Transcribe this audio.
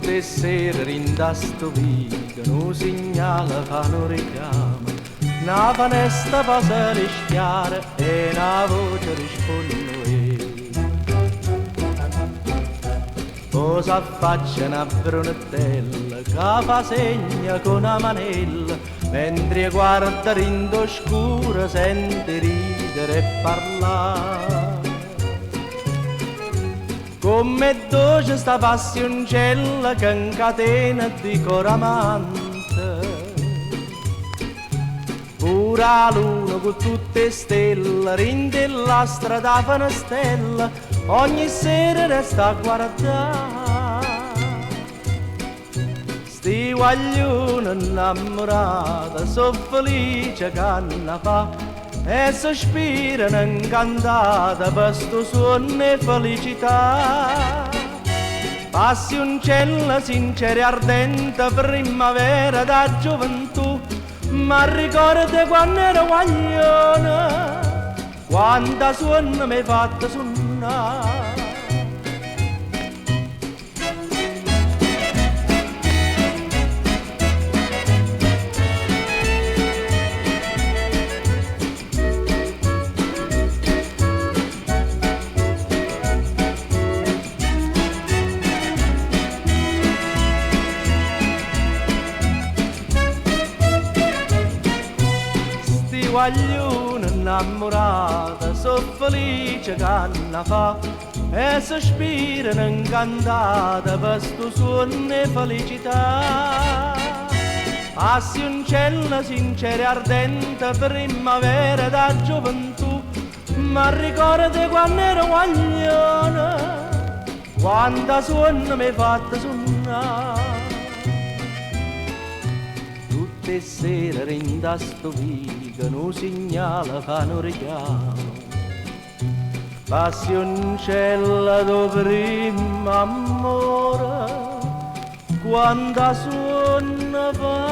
tutte sere rinda sto viga, un segnale fanno richiamo, una finestra passa rischiare e una voce risponde. Cosa faccia una brunetella che fa segna con una manella, mentre guarda rindo scuro sente ridere e parlare. Come dolce sta passioncella che incatena di coramante, pure la luna con tutte stelle rinde la strada fa una stella, ogni sera resta a guardare. Sti guaglioni innamorati sono felici che hanno fa e sospirano incantati per sto suono e felicità. Passioncella sincera e ardente, primavera da gioventù, ma ricorda quando ero guaglione, quanta suono mi hai fatto suonare. Guaglione innamorata, so felice che hanno fa e sospirano incantata per sto suono e felicità. Passioncella sincera e ardente, primavera da gioventù, ma ricorda quando ero guaglione, quanta suono mi hai fatto suonare. Tutte sere rinda sto viga, un segnale fanno richiamo, passioncella do prima amore, quando suona fa